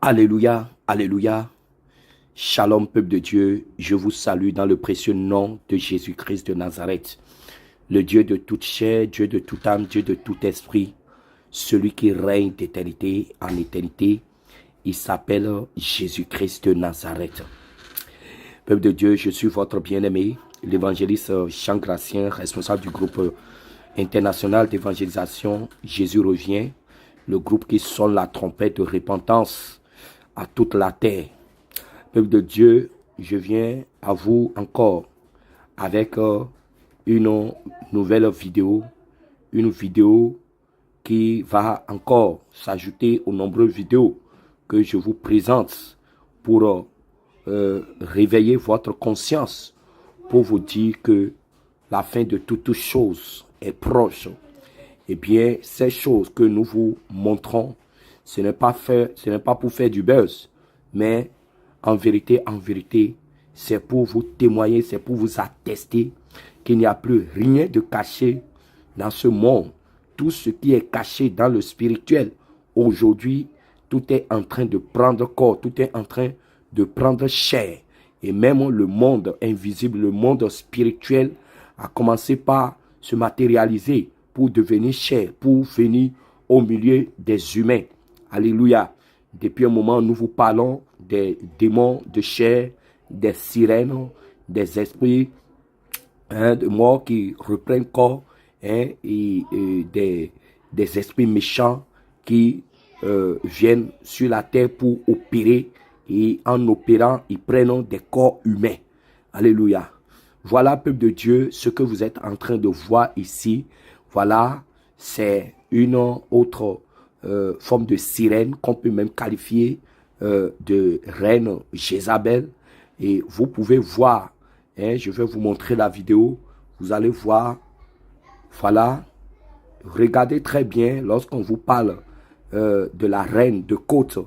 Alléluia, alléluia. Shalom, peuple de Dieu. Je vous salue dans le précieux nom de Jésus-Christ de Nazareth. Le Dieu de toute chair, Dieu de toute âme, Dieu de tout esprit. Celui qui règne d'éternité en éternité. Il s'appelle Jésus-Christ de Nazareth. Peuple de Dieu, je suis votre bien-aimé, l'évangéliste Jean Gracien, responsable du groupe international d'évangélisation Jésus revient. Le groupe qui sonne la trompette de repentance à toute la terre. Peuple de Dieu, je viens à vous encore avec une nouvelle vidéo, une vidéo qui va encore s'ajouter aux nombreuses vidéos que je vous présente pour réveiller votre conscience, pour vous dire que la fin de toutes choses est proche. Eh bien, ces choses que nous vous montrons, ce n'est pas pour faire du buzz, mais en vérité, c'est pour vous témoigner, c'est pour vous attester qu'il n'y a plus rien de caché dans ce monde. Tout ce qui est caché dans le spirituel, aujourd'hui, tout est en train de prendre corps, tout est en train de prendre chair. Et même le monde invisible, le monde spirituel a commencé par se matérialiser pour devenir chair, pour venir au milieu des humains. Alléluia. Depuis un moment, nous vous parlons des démons de chair, des sirènes, des esprits de mort qui reprennent corps, et des esprits méchants qui viennent sur la terre pour opérer, et en opérant, ils prennent des corps humains. Alléluia. Voilà, peuple de Dieu, ce que vous êtes en train de voir ici. Voilà, c'est une autre forme de sirène qu'on peut même qualifier de reine Jézabel. Et vous pouvez voir, je vais vous montrer la vidéo, vous allez voir, voilà, regardez très bien lorsqu'on vous parle de la reine de côte,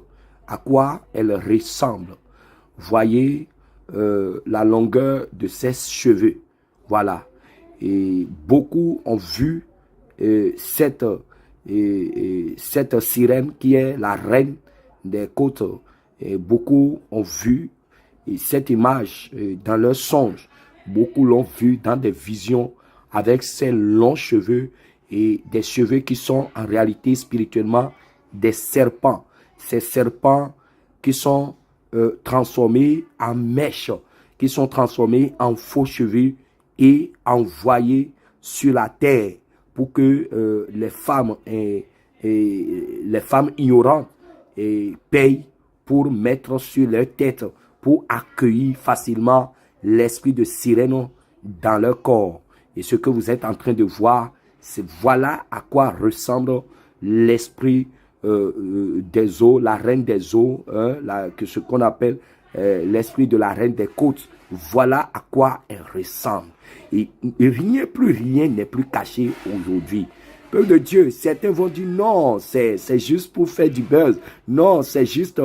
à quoi elle ressemble. Voyez la longueur de ses cheveux, voilà. Et beaucoup ont vu cette sirène qui est la reine des côtes. Et beaucoup ont vu cette image dans leurs songes. Beaucoup l'ont vu dans des visions avec ses longs cheveux et des cheveux qui sont en réalité spirituellement des serpents. Ces serpents qui sont transformés en mèches, qui sont transformés en faux cheveux et envoyés sur la terre pour que les femmes ignorantes payent pour mettre sur leur tête, pour accueillir facilement l'esprit de sirène dans leur corps. Et ce que vous êtes en train de voir, c'est voilà à quoi ressemble l'esprit des eaux, la reine des eaux, ce qu'on appelle l'esprit de la reine des côtes. Voilà à quoi elle ressemble. Et rien n'est plus caché aujourd'hui. Peuple de Dieu, certains vont dire non, c'est juste pour faire du buzz. Non, c'est juste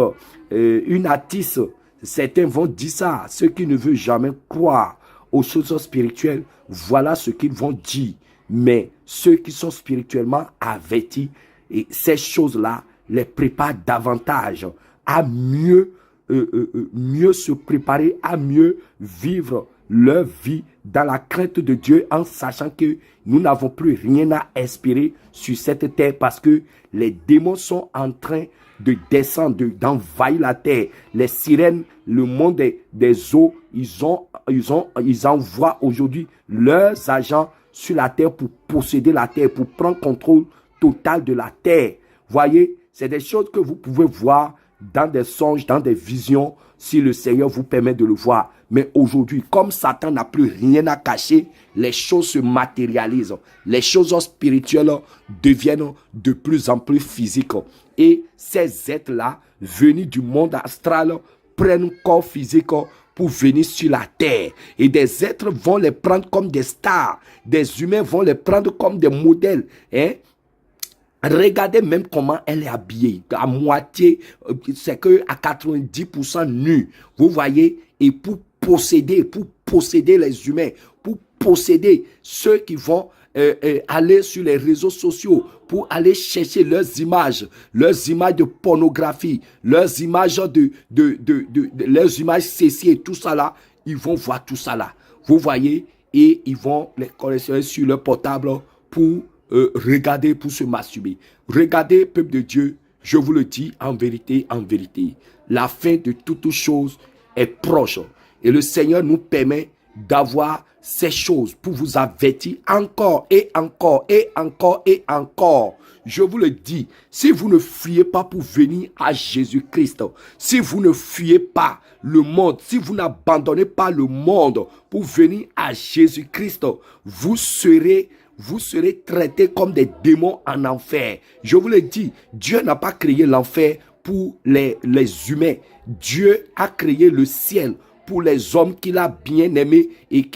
une artiste. Certains vont dire ça. Ceux qui ne veulent jamais croire aux choses spirituelles, voilà ce qu'ils vont dire. Mais ceux qui sont spirituellement avertis, et ces choses-là les préparent davantage à mieux se préparer, à mieux vivre leur vie dans la crainte de Dieu, en sachant que nous n'avons plus rien à espérer sur cette terre parce que les démons sont en train de descendre, d'envahir la terre. Les sirènes, le monde des eaux, ils envoient aujourd'hui leurs agents sur la terre pour posséder la terre, pour prendre contrôle total de la terre. Voyez, c'est des choses que vous pouvez voir dans des songes, dans des visions, si le Seigneur vous permet de le voir. Mais aujourd'hui, comme Satan n'a plus rien à cacher, les choses se matérialisent. Les choses spirituelles deviennent de plus en plus physiques. Et ces êtres-là, venus du monde astral, prennent corps physique pour venir sur la terre. Et des êtres vont les prendre comme des stars. Des humains vont les prendre comme des modèles. Regardez même comment elle est habillée, à moitié, c'est que à 90% nue. Vous voyez, et pour posséder les humains, pour posséder ceux qui vont aller sur les réseaux sociaux pour aller chercher leurs images de pornographie, leurs images leurs images sexy et tout ça là, ils vont voir tout ça là. Vous voyez, et ils vont les collectionner sur leur portable pour regarder, pour se masturber. Regardez, peuple de Dieu, je vous le dis en vérité, la fin de toutes choses est proche. Et le Seigneur nous permet d'avoir ces choses pour vous avertir encore et encore et encore et encore. Je vous le dis, si vous ne fuyez pas pour venir à Jésus-Christ, si vous ne fuyez pas le monde, si vous n'abandonnez pas le monde pour venir à Jésus-Christ, vous serez traités comme des démons en enfer. Je vous le dis, Dieu n'a pas créé l'enfer pour les humains. Dieu a créé le ciel pour les hommes qu'il a bien aimés et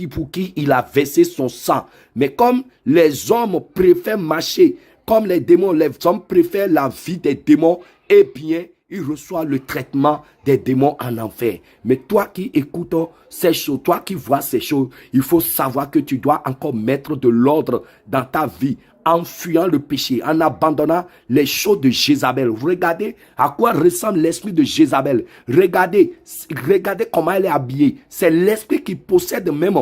pour qui il a versé son sang. Mais comme les hommes préfèrent marcher comme les démons, les hommes préfèrent la vie des démons, eh bien, ils reçoivent le traitement des démons en enfer. Mais toi qui écoutes ces choses, toi qui vois ces choses, il faut savoir que tu dois encore mettre de l'ordre dans ta vie en fuyant le péché, en abandonnant les choses de Jézabel. Regardez à quoi ressemble l'esprit de Jézabel. Regardez comment elle est habillée. C'est l'esprit qui possède même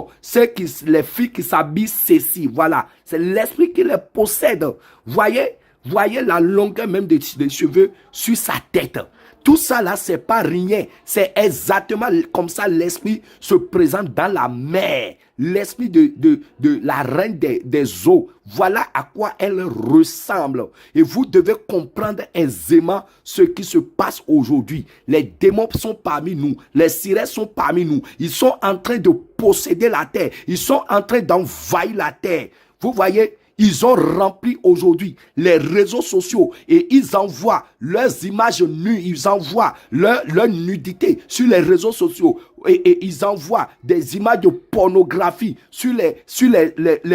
les filles qui s'habillent ceci. Voilà, c'est l'esprit qui les possède. Voyez la longueur même des cheveux sur sa tête. Tout ça là, c'est pas rien. C'est exactement comme ça l'esprit se présente dans la mer. L'esprit de la reine des eaux. Voilà à quoi elle ressemble. Et vous devez comprendre aisément ce qui se passe aujourd'hui. Les démons sont parmi nous. Les sirènes sont parmi nous. Ils sont en train de posséder la terre. Ils sont en train d'envahir la terre. Vous voyez? Ils ont rempli aujourd'hui les réseaux sociaux et ils envoient leurs images nues, ils envoient leur nudité sur les réseaux sociaux et ils envoient des images de pornographie sur les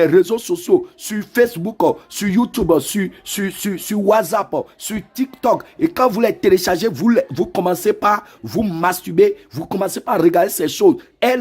réseaux sociaux, sur Facebook, sur YouTube, sur WhatsApp, sur TikTok. Et quand vous les téléchargez, vous commencez par vous masturber, vous commencez par regarder ces choses.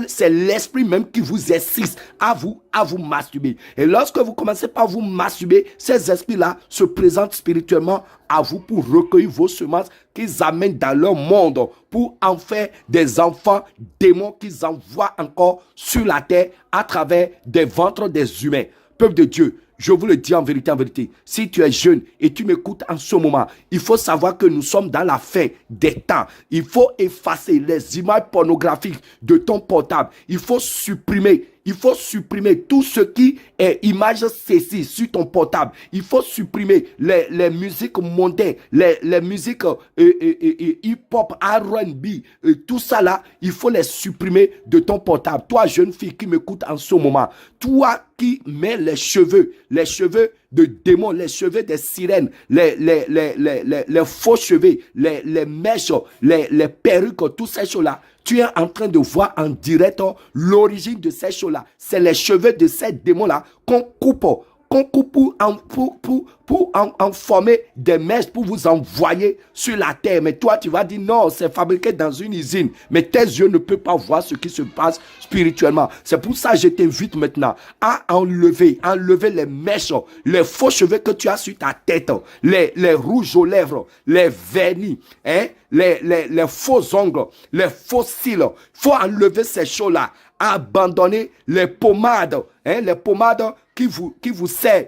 C'est l'esprit même qui vous excite à vous masturber. Et lorsque vous commencez par vous masturber, ces esprits-là se présentent spirituellement à vous pour recueillir vos semences qu'ils amènent dans leur monde pour en faire des enfants démons qu'ils envoient encore sur la terre à travers des ventres des humains. Peuple de Dieu, je vous le dis en vérité, si tu es jeune et tu m'écoutes en ce moment, il faut savoir que nous sommes dans la fin des temps. Il faut effacer les images pornographiques de ton portable. Il faut supprimer tout ce qui est image sexy sur ton portable. Il faut supprimer les musiques mondaines, les musiques hip-hop, R&B, tout ça là, il faut les supprimer de ton portable. Toi, jeune fille qui m'écoute en ce moment, toi qui mets les cheveux de démons, les cheveux des sirènes, les faux cheveux, les mèches, les perruques, toutes ces choses-là, tu es en train de voir en direct l'origine de ces choses-là. C'est les cheveux de ces démons-là qu'on coupe pour en former des mèches pour vous envoyer sur la terre. Mais toi, tu vas dire non, c'est fabriqué dans une usine. Mais tes yeux ne peuvent pas voir ce qui se passe spirituellement. C'est pour ça que je t'invite maintenant à enlever les mèches, les faux cheveux que tu as sur ta tête, les rouges aux lèvres, les vernis, les faux ongles, les faux cils. Il faut enlever ces choses-là. Abandonner les pommades, les pommades qui vous servent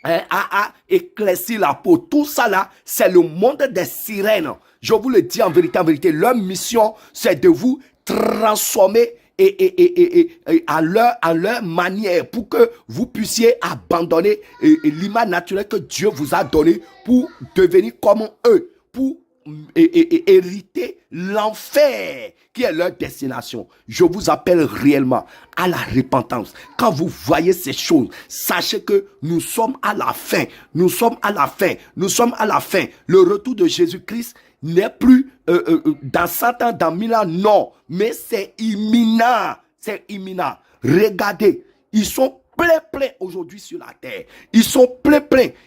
à éclaircir la peau. Tout ça là, c'est le monde des sirènes. Je vous le dis en vérité, leur mission, c'est de vous transformer et à leur manière pour que vous puissiez abandonner l'image naturelle que Dieu vous a donnée pour devenir comme eux, pour hériter l'enfer qui est leur destination. Je vous appelle réellement à la repentance. Quand vous voyez ces choses, sachez que nous sommes à la fin. Nous sommes à la fin. Le retour de Jésus-Christ n'est plus dans 100 ans, dans 1000 ans, non. Mais c'est imminent. Regardez, ils sont plein aujourd'hui sur la terre. Ils sont plein.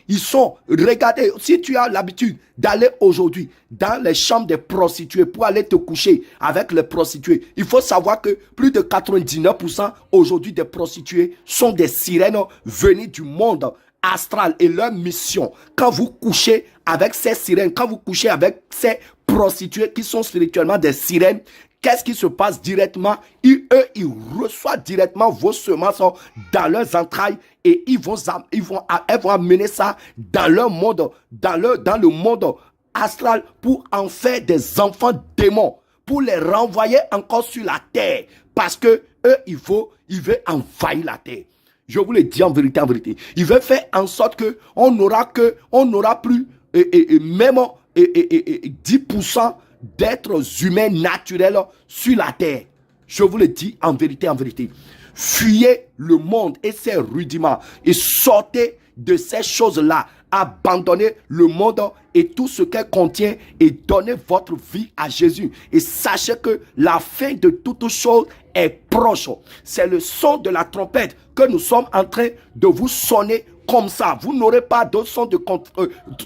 Ils sont, regardez, si tu as l'habitude d'aller aujourd'hui dans les chambres des prostituées pour aller te coucher avec les prostituées, il faut savoir que plus de 99% aujourd'hui des prostituées sont des sirènes venues du monde astral. Et leur mission, quand vous couchez avec ces sirènes, quand vous couchez avec ces prostituées qui sont spirituellement des sirènes, qu'est-ce qui se passe directement? Ils reçoivent directement vos semences dans leurs entrailles et elles vont amener ça dans leur monde, dans le monde astral pour en faire des enfants démons, pour les renvoyer encore sur la terre. Parce que eux, ils veulent envahir la terre. Je vous le dis en vérité. Il veut faire en sorte que on n'aura plus même 10% d'êtres humains naturels sur la terre. Je vous le dis en vérité. Fuyez le monde et ses rudiments et sortez de ces choses-là. Abandonnez le monde et tout ce qu'elle contient et donnez votre vie à Jésus. Et sachez que la fin de toutes choses est proche. C'est le son de la trompette que nous sommes en train de vous sonner comme ça. Vous n'aurez pas d'autre son de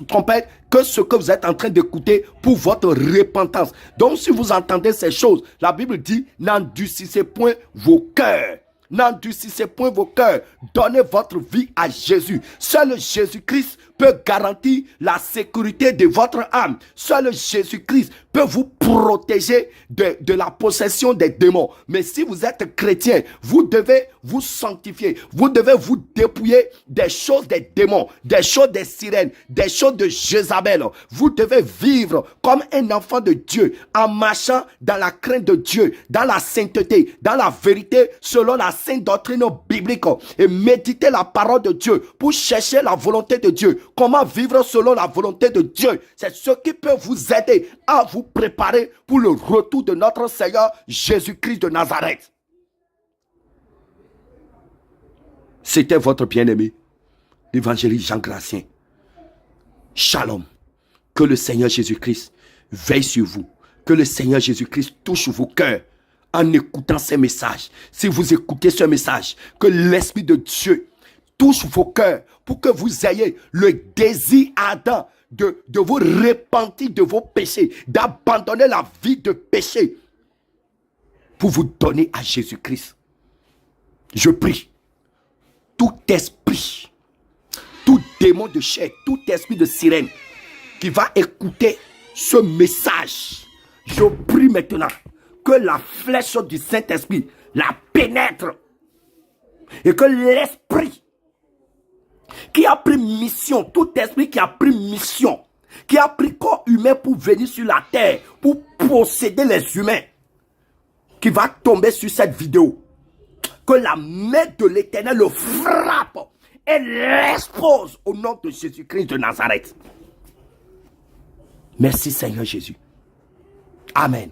trompette que ce que vous êtes en train d'écouter pour votre repentance. Donc si vous entendez ces choses, la Bible dit, n'endurcissez point vos cœurs. N'endurcissez point vos cœurs. Donnez votre vie à Jésus. Seul Jésus-Christ peut garantir la sécurité de votre âme. Seul Jésus-Christ peut vous protéger de la possession des démons. Mais si vous êtes chrétien, vous devez vous sanctifier. Vous devez vous dépouiller des choses des démons, des choses des sirènes, des choses de Jézabel. Vous devez vivre comme un enfant de Dieu en marchant dans la crainte de Dieu, dans la sainteté, dans la vérité, selon la sainte doctrine biblique, et méditer la parole de Dieu pour chercher la volonté de Dieu. Comment vivre selon la volonté de Dieu? C'est ce qui peut vous aider à vous préparer pour le retour de notre Seigneur Jésus-Christ de Nazareth. C'était votre bien-aimé, l'évangéliste Jean Gracien. Shalom. Que le Seigneur Jésus-Christ veille sur vous. Que le Seigneur Jésus-Christ touche vos cœurs en écoutant ces messages. Si vous écoutez ce message, que l'Esprit de Dieu touche vos cœurs pour que vous ayez le désir ardent de vous repentir de vos péchés, d'abandonner la vie de péché pour vous donner à Jésus-Christ. Je prie, tout esprit, tout démon de chair, tout esprit de sirène qui va écouter ce message, je prie maintenant que la flèche du Saint-Esprit la pénètre et que l'esprit qui a pris mission, tout esprit qui a pris mission, qui a pris corps humain pour venir sur la terre, pour posséder les humains, qui va tomber sur cette vidéo, que la main de l'Éternel le frappe et l'expose au nom de Jésus-Christ de Nazareth. Merci Seigneur Jésus. Amen.